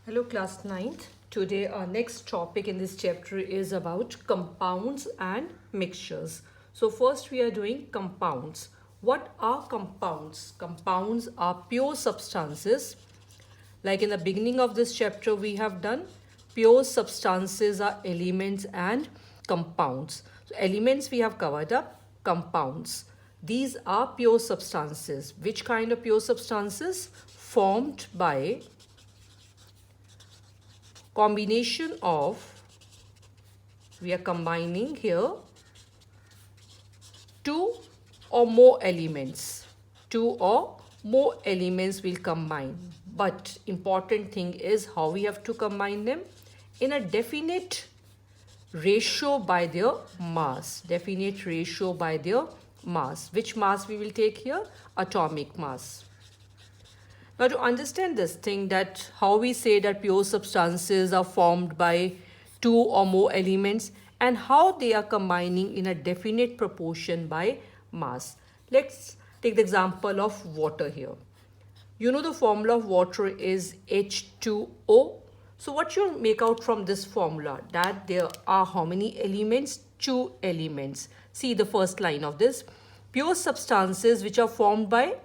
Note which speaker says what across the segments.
Speaker 1: Hello class 9th. Today our next topic in this chapter is about compounds and mixtures. So first we are doing compounds. What are compounds? Compounds are pure substances. Like in the beginning of this chapter we have done, pure substances are elements and compounds. So elements we have covered up, compounds. These are pure substances. Which kind of pure substances? Formed by combination of, we are combining here two or more elements. Two or more elements will combine. But important thing is how we have to combine them in a definite ratio by their mass. Definite ratio by their mass. Which mass we will take here? Atomic mass. Now to understand this thing, that how we say that pure substances are formed by two or more elements and how they are combining in a definite proportion by mass. Let's take the example of water here. You know the formula of water is H2O. So what you make out from this formula? That there are how many elements? Two elements. See the first line of this. Pure substances which are formed by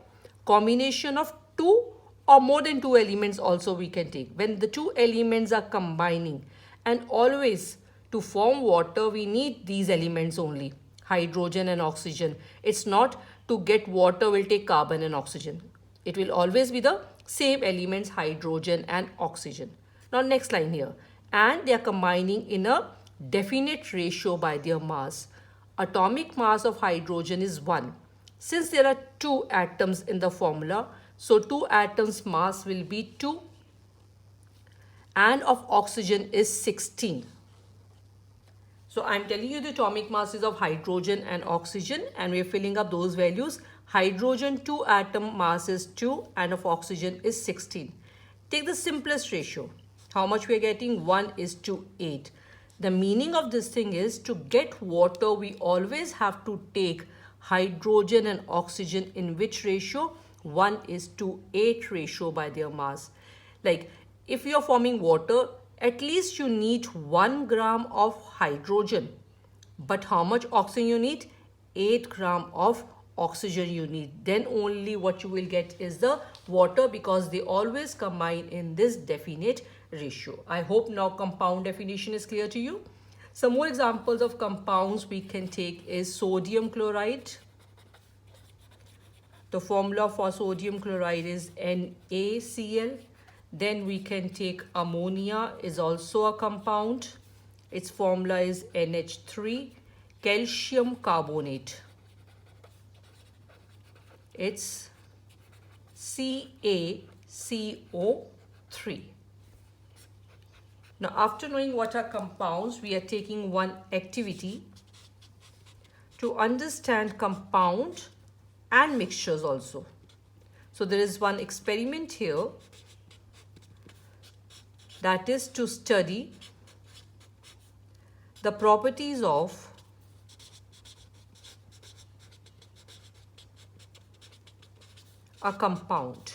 Speaker 1: combination of two or more than two elements also we can take. When the two elements are combining, and always to form water we need these elements only, hydrogen and oxygen. It's not to get water will take carbon and oxygen. It will always be the same elements, hydrogen and oxygen. Now next line here. And they are combining in a definite ratio by their mass. Atomic mass of hydrogen is 1. Since there are two atoms in the formula, so two atoms mass will be 2 and of oxygen is 16. So I'm telling you the atomic masses of hydrogen and oxygen and we're filling up those values. Hydrogen 2 atom mass is 2 and of oxygen is 16. Take the simplest ratio. How much we are getting? 1 is to 8. The meaning of this thing is to get water we always have to take hydrogen and oxygen in which ratio? 1 is to 8 ratio by their mass. Like if you are forming water, at least you need 1 gram of hydrogen. But how much oxygen you need? 8 gram of oxygen you need. Then only what you will get is the water, because they always combine in this definite ratio. I hope now compound definition is clear to you. Some more examples of compounds we can take is sodium chloride. The formula for sodium chloride is NaCl. Then we can take ammonia, is also a compound. Its formula is NH3. Calcium carbonate. It's CaCO3. Now after knowing what are compounds, we are taking one activity to understand compound and mixtures also. So there is one experiment here, that is to study the properties of a compound.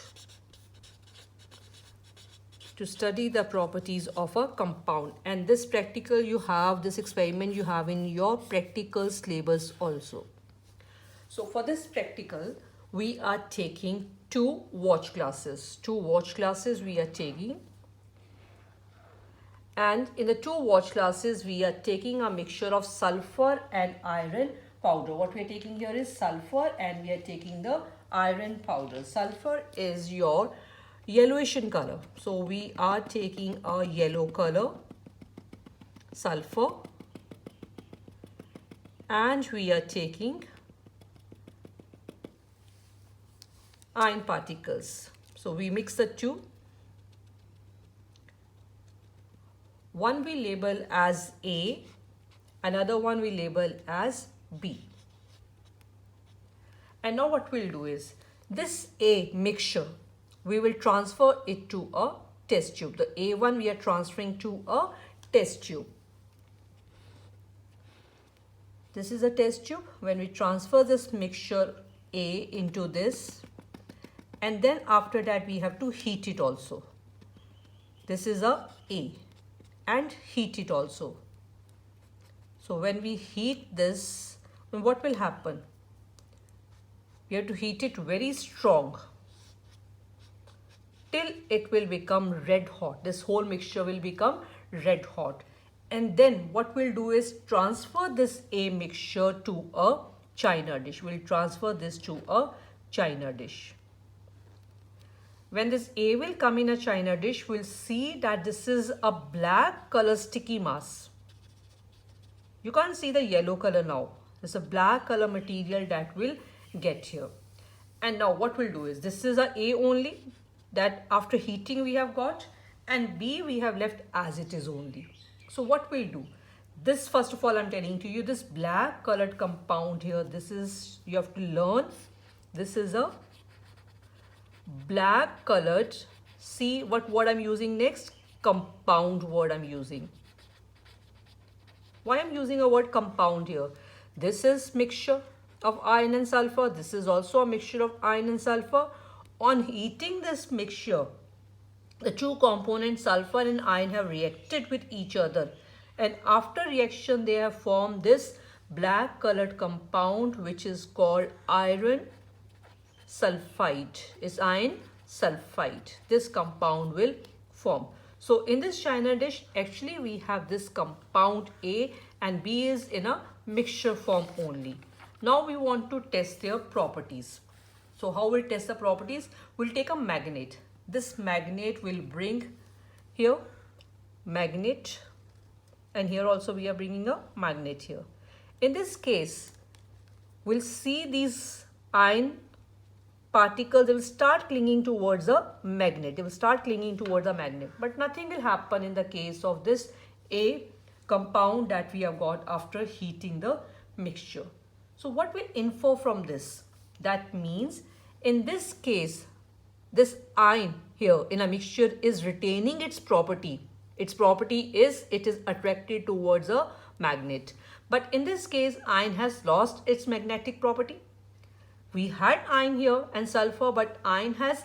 Speaker 1: To study the properties of a compound, and this practical you have, this experiment you have in your practical syllabus also. So for this practical, we are taking two watch classes. Two watch classes we are taking. And in the two watch classes, we are taking a mixture of sulfur and iron powder. What we are taking here is sulfur and we are taking the iron powder. Sulfur is your yellowish in color. So we are taking a yellow color, sulfur, and we are taking iron particles. So we mix the two. One we label as A, another one we label as B. And now what we'll do is, this A mixture, we will transfer it to a test tube. The A1 we are transferring to a test tube. This is a test tube. When we transfer this mixture A into this, and then after that we have to heat it also. This is a A, and heat it also. So when we heat this, what will happen? We have to heat it very strong till it will become red hot. This whole mixture will become red hot. And then what we'll do is transfer this A mixture to a china dish. We'll transfer this to a china dish. When this A will come in a china dish, we'll see that this is a black color sticky mass. You can't see the yellow color now. There's a black color material that will get here. And now what we'll do is, this is a A only that after heating we have got, and B we have left as it is only. So what we'll do, this first of all I'm telling to you, this black colored compound here, this is, you have to learn, this is a black colored, see what word I'm using next, compound word I'm using. Why I'm using a word compound here? This is mixture of iron and sulfur. This is also a mixture of iron and sulfur. On heating this mixture, the two components sulfur and iron have reacted with each other, and after reaction they have formed this black colored compound which is called iron sulfide. Is iron sulfide. This compound will form. So in this china dish, actually we have this compound A, and B is in a mixture form only. Now we want to test their properties. So how we'll test the properties? We'll take a magnet. This magnet will bring here magnet, and here also we are bringing a magnet here. In this case, we'll see these iron particles, they will start clinging towards a magnet. They will start clinging towards a magnet. But nothing will happen in the case of this A compound that we have got after heating the mixture. So what will infer from this? That means in this case, this iron here in a mixture is retaining its property. Its property is it is attracted towards a magnet. But in this case, iron has lost its magnetic property. We had iron here and sulfur, but iron has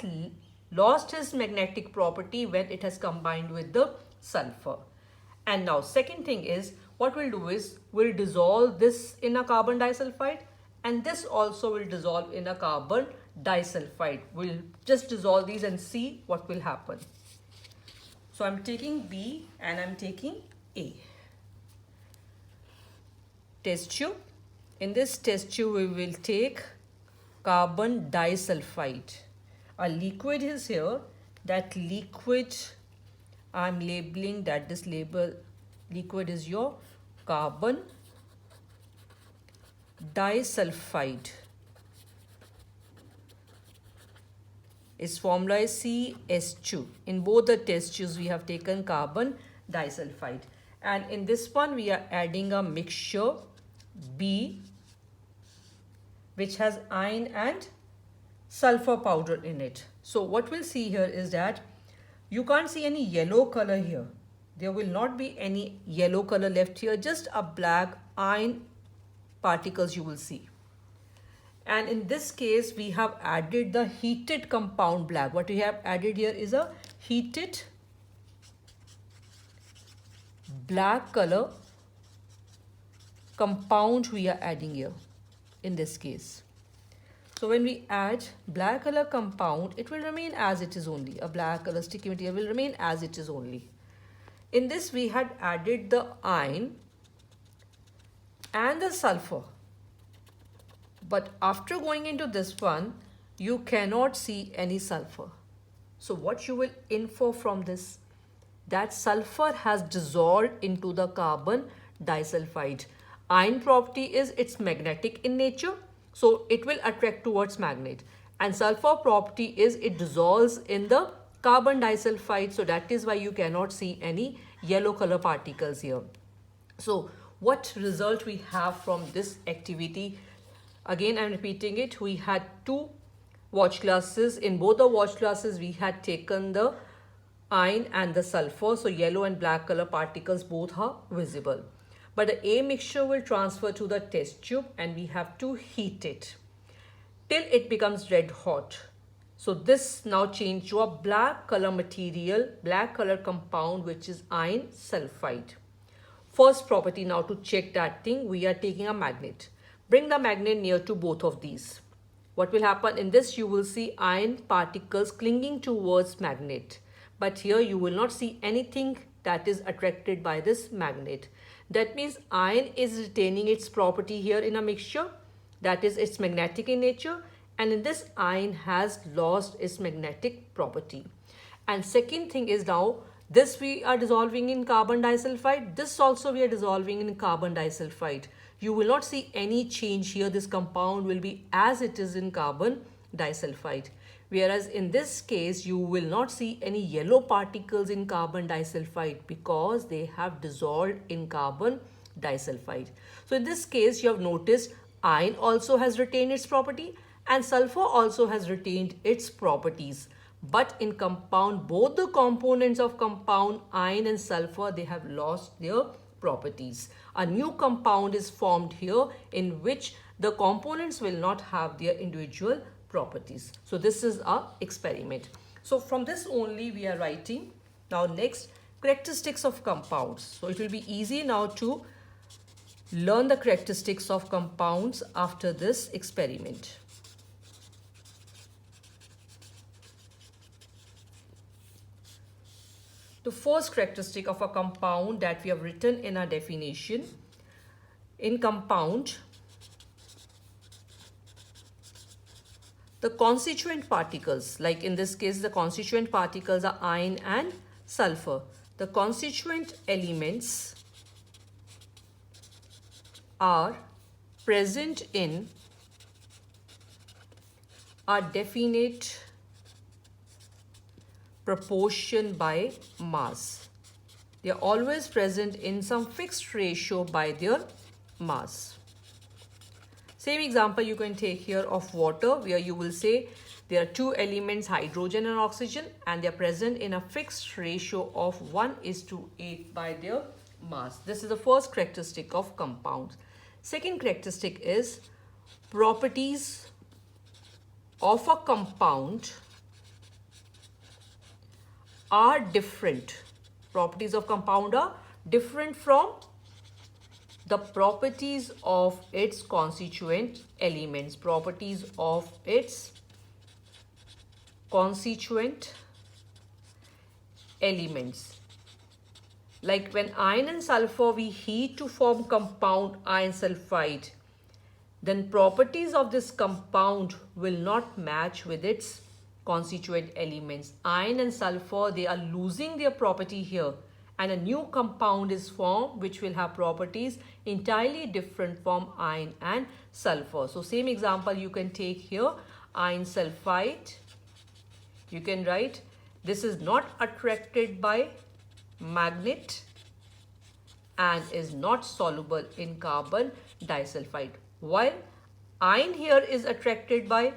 Speaker 1: lost its magnetic property when it has combined with the sulfur. And now second thing is, what we'll do is we'll dissolve this in a carbon disulfide, and this also will dissolve in a carbon disulfide. We'll just dissolve these and see what will happen. So I'm taking B and I'm taking A. Test tube. In this test tube we will take carbon disulfide. A liquid is here. That liquid, I'm labeling that this liquid is your carbon disulfide. Its formula is CH2. In both the test tubes we have taken carbon disulfide, and in this one we are adding a mixture B which has iron and sulfur powder in it. So what we'll see here is that you can't see any yellow color here. There will not be any yellow color left here, just a black iron particles you will see. And in this case we have added the heated compound black. What we have added here is a heated black color compound we are adding here in this case. So when we add black color compound, it will remain as it is only. A black color sticky material will remain as it is only. In this we had added the iron and the sulfur. But after going into this one, you cannot see any sulfur. So what you will infer from this? That sulfur has dissolved into the carbon disulfide. Iron property is it's magnetic in nature, so it will attract towards magnet. And sulfur property is it dissolves in the carbon disulfide, so that is why you cannot see any yellow color particles here. So what result we have from this activity? Again, I'm repeating it. We had two watch glasses. In both the watch glasses, we had taken the iron and the sulfur. So yellow and black color particles both are visible. But the A mixture will transfer to the test tube and we have to heat it till it becomes red hot. So this now changed to a black color material, black color compound, which is iron sulfide. First property now to check that thing, we are taking a magnet. Bring the magnet near to both of these. What will happen in this, you will see iron particles clinging towards magnet. But here you will not see anything that is attracted by this magnet. That means iron is retaining its property here in a mixture. That is, it's magnetic in nature. And in this, iron has lost its magnetic property. And second thing is now, this we are dissolving in carbon disulfide. This also we are dissolving in carbon disulfide. You will not see any change here. This compound will be as it is in carbon disulfide. Whereas in this case, you will not see any yellow particles in carbon disulfide because they have dissolved in carbon disulfide. So in this case, you have noticed iron also has retained its property and sulfur also has retained its properties. But in compound, both the components of compound, iron and sulfur, they have lost their properties. A new compound is formed here in which the components will not have their individual properties. So this is our experiment. So from this only we are writing. Now next, characteristics of compounds. So it will be easy now to learn the characteristics of compounds after this experiment. The first characteristic of a compound that we have written in our definition, in compound, the constituent particles, like in this case, the constituent particles are iron and sulfur. The constituent elements are present in a definite proportion by mass. They are always present in some fixed ratio by their mass. Same example you can take here of water, where you will say there are two elements, hydrogen and oxygen, and they are present in a fixed ratio of 1:8 by their mass. This is the first characteristic of compounds. Second characteristic is properties of a compound are different. Properties of compound are different from the properties of its constituent elements. Properties of its constituent elements. Like when iron and sulfur we heat to form compound iron sulfide, then properties of this compound will not match with its constituent elements. Iron and sulfur, they are losing their property here, and a new compound is formed which will have properties entirely different from iron and sulfur. So same example you can take here, iron sulfide. You can write this is not attracted by magnet and is not soluble in carbon disulfide, while iron here is attracted by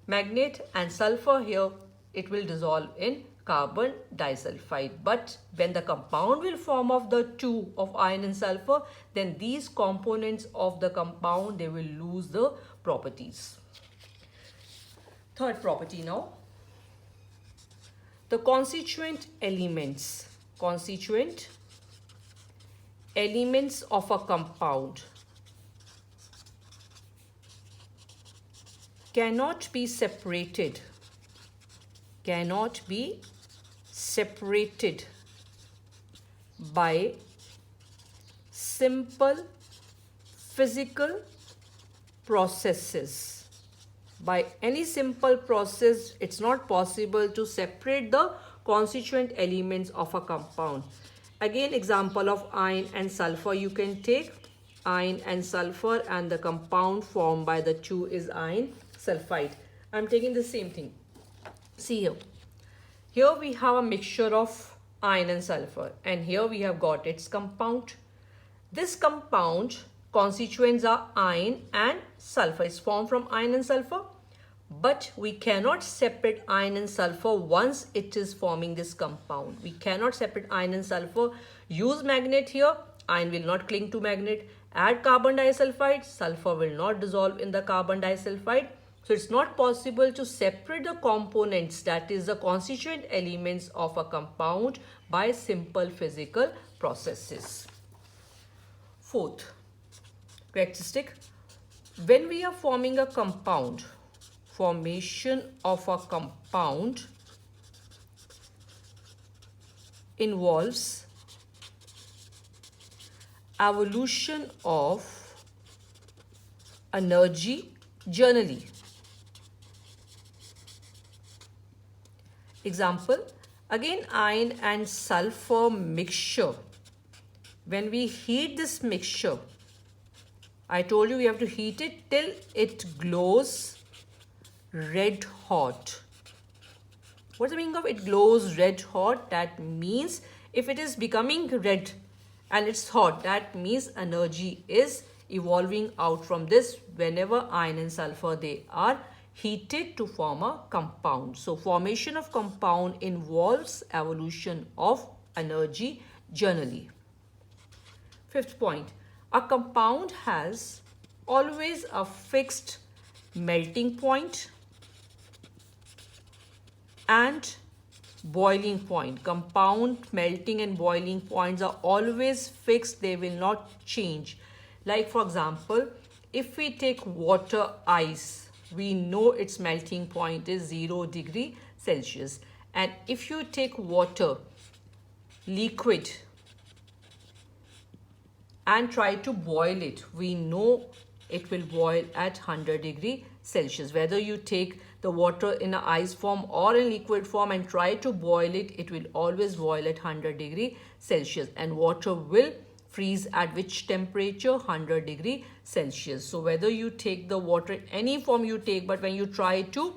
Speaker 1: magnet and sulfur here, it will dissolve in carbon disulfide. But when the compound will form of the two of iron and sulfur, then these components of the compound, they will lose the properties. Third property now. The constituent elements of a compound cannot be separated by simple physical processes. By any simple process, it's not possible to separate the constituent elements of a compound. Again, example of iron and sulfur you can take. Iron and sulfur, and the compound formed by the two is iron sulfide. I'm taking the same thing. See here. Here we have a mixture of iron and sulfur, and here we have got its compound. This compound constituents are iron and sulfur. It's formed from iron and sulfur, but we cannot separate iron and sulfur once it is forming this compound. We cannot separate iron and sulfur. Use magnet here, iron will not cling to magnet. Add carbon disulfide, sulfur will not dissolve in the carbon disulfide. So it's not possible to separate the components, that is the constituent elements of a compound, by simple physical processes. Fourth characteristic, when we are forming a compound, formation of a compound involves evolution of energy generally. Example, again iron and sulfur mixture. When we heat this mixture, I told you we have to heat it till it glows red hot. What's the meaning of it glows red hot? That means if it is becoming red and it's hot, that means energy is evolving out from this whenever iron and sulfur, they are heated to form a compound. So formation of compound involves evolution of energy generally. Fifth point, a compound has always a fixed melting point and boiling point. Compound melting and boiling points are always fixed, they will not change. Like for example, if we take water ice, we know its melting point is 0 degree Celsius. And if you take water liquid and try to boil it, we know it will boil at 100 degree Celsius. Whether you take the water in an ice form or in liquid form and try to boil it, it will always boil at 100 degree Celsius. And water will freeze at which temperature? 100 degree Celsius. So whether you take the water in any form you take, but when you try to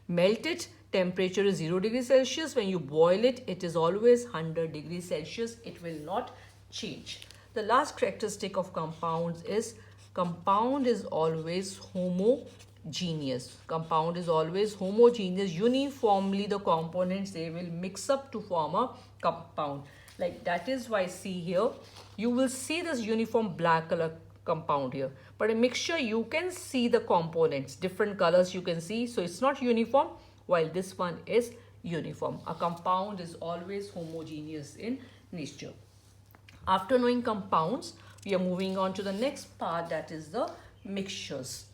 Speaker 1: melt it, temperature is 0 degree Celsius. When you boil it, it is always 100 degree Celsius. It will not change. The last characteristic of compounds is compound is always homogeneous. Compound is always homogeneous. Uniformly the components, they will mix up to form a compound. Like that is why, see here, you will see this uniform black color compound here. But a mixture, you can see the components, different colors you can see. So it's not uniform, while this one is uniform. A compound is always homogeneous in nature. After knowing compounds, we are moving on to the next part, that is the mixtures.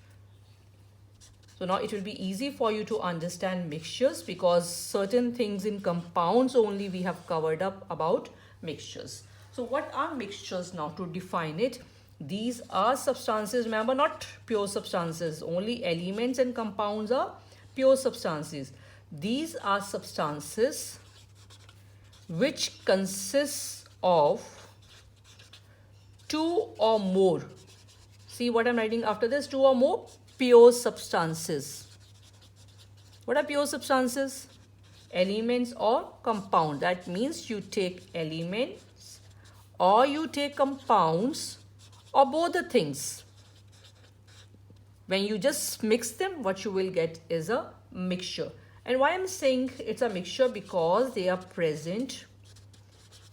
Speaker 1: So now it will be easy for you to understand mixtures, because certain things in compounds only we have covered up about mixtures. So what are mixtures now? To define it, these are substances, remember, not pure substances. Only elements and compounds are pure substances. These are substances which consists of two or more. See what I'm writing after this? Two or more pure substances. What are pure substances? Elements or compound. That means you take elements or you take compounds or both the things. When you just mix them, what you will get is a mixture. And why I'm saying it's a mixture? Because they are present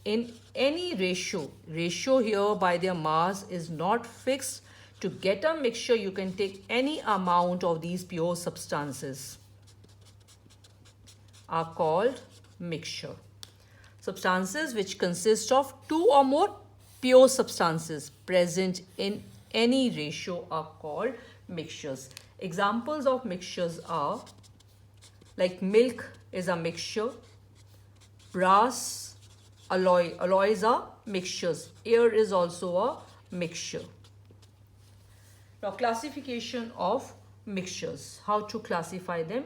Speaker 1: in any ratio. Ratio here by their mass is not fixed. To get a mixture, you can take any amount of these pure substances, are called mixture. Substances which consist of two or more pure substances present in any ratio are called mixtures. Examples of mixtures are like milk is a mixture, brass, alloys are mixtures, air is also a mixture. Now classification of mixtures. How to classify them?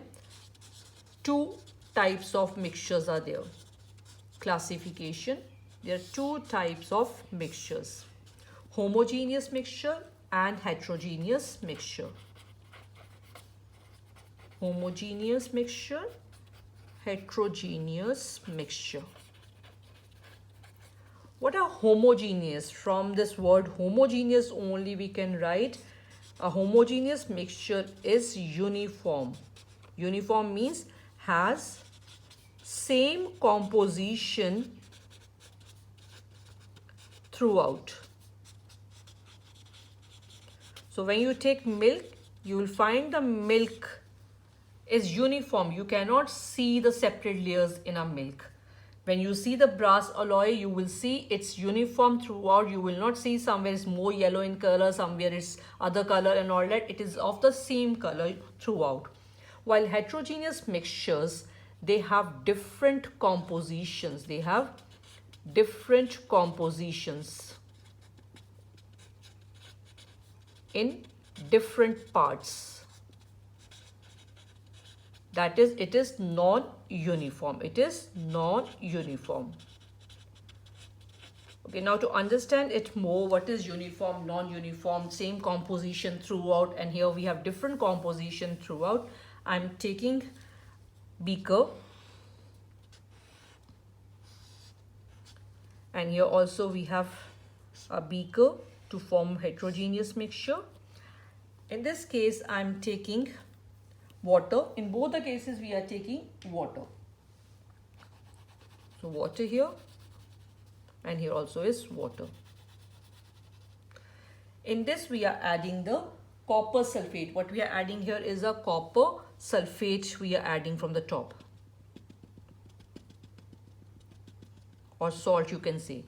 Speaker 1: Two types of mixtures are there. Classification. There are two types of mixtures. Homogeneous mixture and heterogeneous mixture. Homogeneous mixture, heterogeneous mixture. What are homogeneous? From this word homogeneous only we can write a homogeneous mixture is uniform. Uniform means has same composition throughout. So when you take milk, you will find the milk is uniform. You cannot see the separate layers in a milk. When you see the brass alloy, you will see it's uniform throughout. You will not see somewhere it's more yellow in color, somewhere it's other color and all that. It is of the same color throughout. While heterogeneous mixtures, they have different compositions. They have different compositions in different parts. That is, it is non-uniform. It is non-uniform. Okay, now to understand it more, what is uniform, non-uniform, same composition throughout, and here we have different composition throughout. I'm taking beaker, and here also we have a beaker to form heterogeneous mixture. In this case, I'm taking water. In both the cases, we are taking water. So water here, and here also is water. In this, we are adding the copper sulfate. What we are adding here is a copper sulfate we are adding from the top, or salt you can say.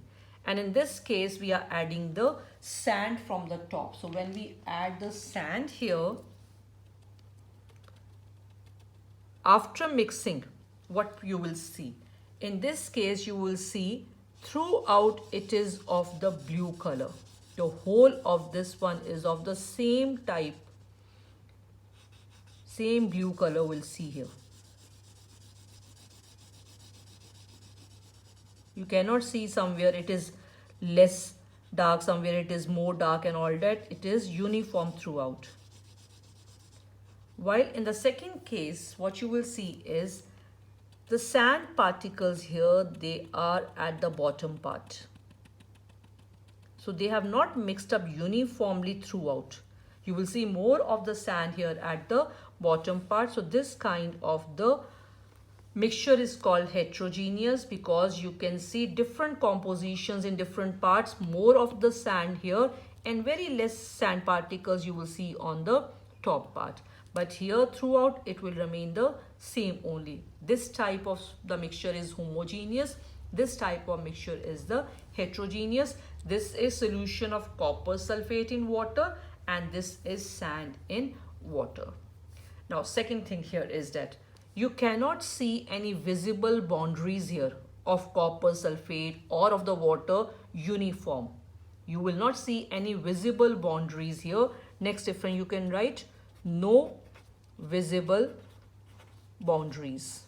Speaker 1: And in this case, we are adding the sand from the top. So when we add the sand here, after mixing, what you will see? In this case, you will see throughout it is of the blue color. The whole of this one is of the same type. Same blue color we'll see here. You cannot see somewhere it is less dark, somewhere it is more dark and all that. It is uniform throughout. While in the second case, what you will see is the sand particles here, they are at the bottom part. So they have not mixed up uniformly throughout. You will see more of the sand here at the bottom part. So this kind of the mixture is called heterogeneous because you can see different compositions in different parts, more of the sand here and very less sand particles you will see on the top part. But here throughout it will remain the same only. This type of the mixture is homogeneous. This type of mixture is the heterogeneous. This is solution of copper sulfate in water and this is sand in water. Now second thing here is that you cannot see any visible boundaries here of copper sulfate or of the water uniform. You will not see any visible boundaries here. Next difference you can write no visible boundaries.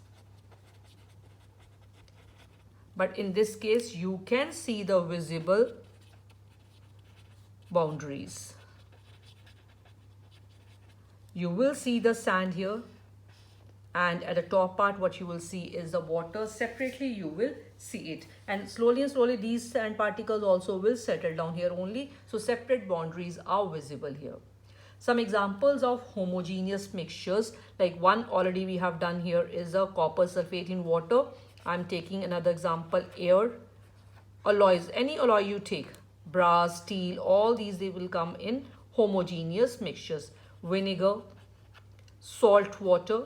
Speaker 1: But in this case you can see the visible boundaries. You will see the sand here, and at the top part what you will see is the water. Separately you will see it, and slowly these sand particles also will settle down here only. So separate boundaries are visible here. Some examples of homogeneous mixtures, like one already we have done here is a copper sulfate in water. I'm taking another example, air. Alloys, any alloy you take, brass, steel, all these they will come in homogeneous mixtures. Vinegar, salt water,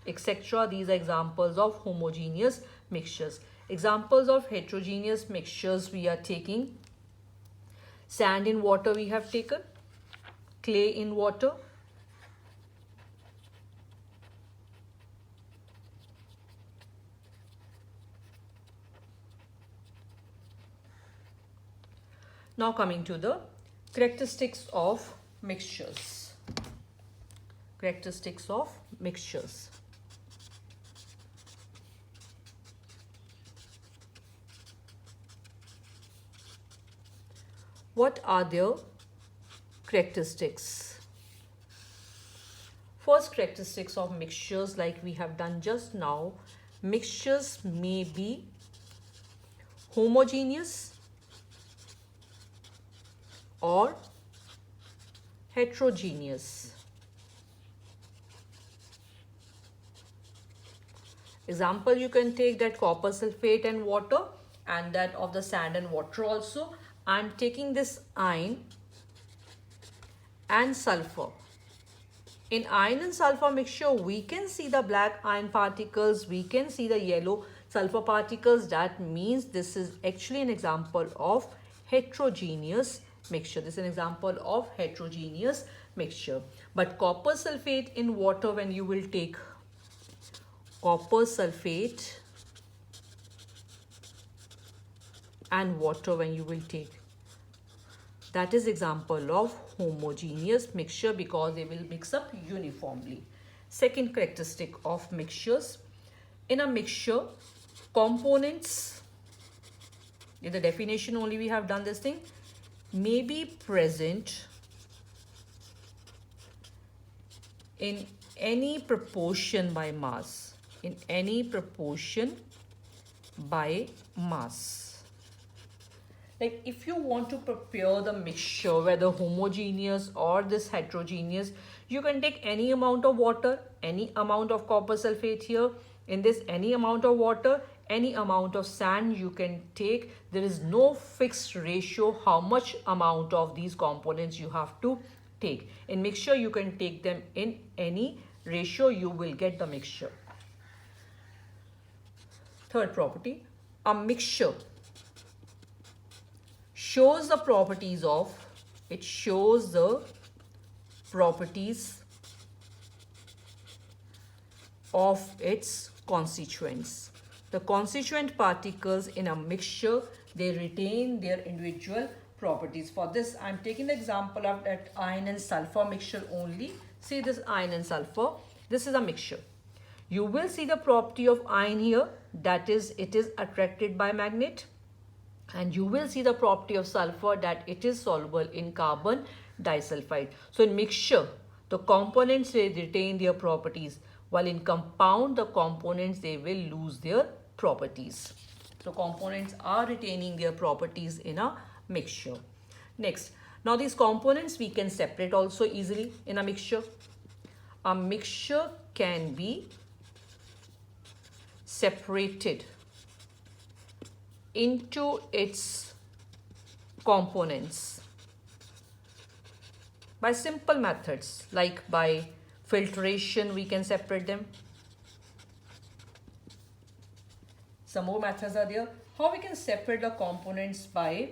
Speaker 1: etc. These are examples of homogeneous mixtures. Examples of heterogeneous mixtures we are taking: sand in water we have taken, clay in water, now coming to the characteristics of mixtures. Characteristics of mixtures. What are their characteristics? First characteristics of mixtures, like we have done just now, mixtures may be homogeneous or heterogeneous. Example, you can take that copper sulfate and water and that of the sand and water also. I'm taking this iron and sulfur. In iron and sulfur mixture, we can see the black iron particles, we can see the yellow sulfur particles. That means this is actually an example of heterogeneous mixture. This is an example of heterogeneous mixture. But copper sulfate in water, when you will take copper sulfate and water, when you will take, that is example of homogeneous mixture because they will mix up uniformly. Second characteristic of mixtures. In a mixture, components, in the definition only we have done this thing, may be present in any proportion by mass. In any proportion by mass. Like if you want to prepare the mixture, whether homogeneous or this heterogeneous, you can take any amount of water, any amount of copper sulfate here. In this, any amount of water, any amount of sand you can take. There is no fixed ratio how much amount of these components you have to take. In mixture, you can take them in any ratio, you will get the mixture. Third property, a mixture shows the properties of, it shows the properties of its constituents. The constituent particles in a mixture, they retain their individual properties. For this, I am taking the example of that iron and sulfur mixture only. See this iron and sulfur. This is a mixture. You will see the property of iron here, that is, it is attracted by magnet. And you will see the property of sulfur, that it is soluble in carbon disulfide. So in mixture, the components, they retain their properties, while in compound, the components, they will lose their properties. So components are retaining their properties in a mixture. Next, now these components we can separate also easily in a mixture. A mixture can be separated into its components by simple methods, like by filtration we can separate them. Some more methods are there. How we can separate the components? By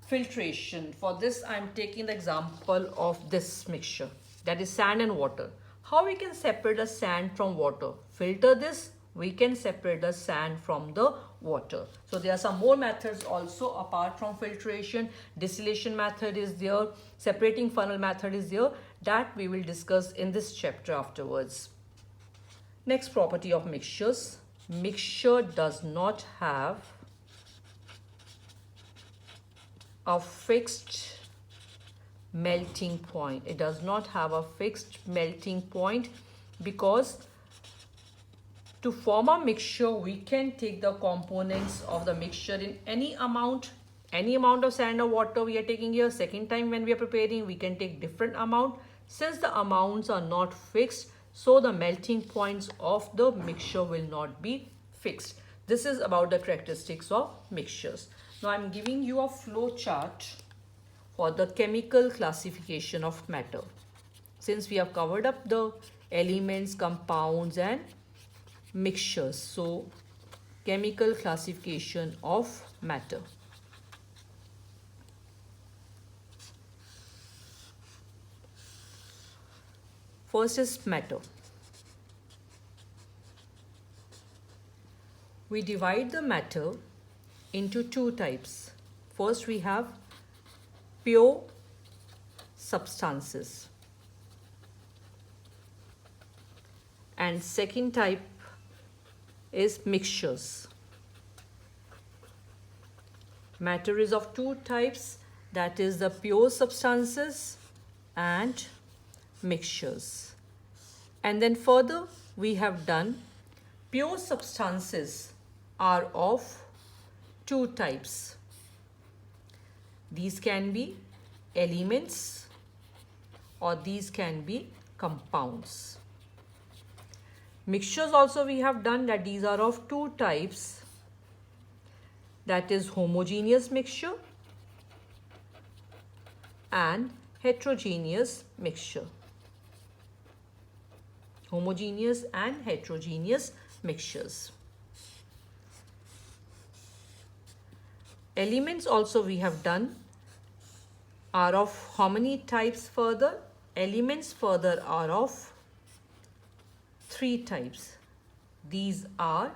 Speaker 1: filtration. For this, I am taking the example of this mixture, that is sand and water. How we can separate the sand from water? Filter this, we can separate the sand from the water. So there are some more methods also apart from filtration. Distillation method is there, separating funnel method is there, that we will discuss in this chapter afterwards. Next property of mixtures. Mixture does not have a fixed melting point. It does not have a fixed melting point because to form a mixture, we can take the components of the mixture in any amount of sand or water we are taking here. Second time when we are preparing, we can take different amount. Since the amounts are not fixed, so the melting points of the mixture will not be fixed. This is about the characteristics of mixtures. Now I am giving you a flow chart for the chemical classification of matter. Since we have covered up the elements, compounds and mixtures, so chemical classification of matter. First is matter. We divide the matter into two types. First, we have pure substances, and second type is mixtures. Matter is of two types, that is the pure substances and mixtures. And then further we have done pure substances are of two types. These can be elements or these can be compounds. Mixtures also we have done that these are of two types, that is homogeneous mixture and heterogeneous mixture. homogeneous and heterogeneous mixtures. Elements also we have done are of how many types further? Elements further are of 3 types. These are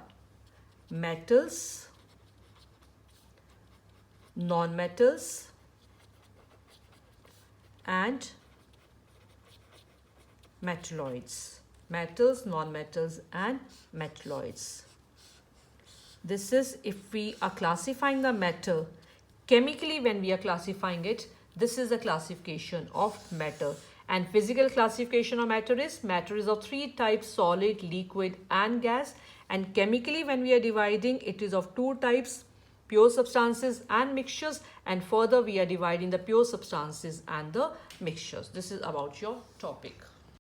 Speaker 1: metals, non-metals, and metalloids. Metals, non-metals, and metalloids. This is if we are classifying the metal chemically. When we are classifying it, this is the classification of matter. And physical classification of matter is of 3 types: solid, liquid, and gas. And chemically, when we are dividing, it is of 2 types: pure substances and mixtures. And further we are dividing the pure substances and the mixtures. This is about your topic.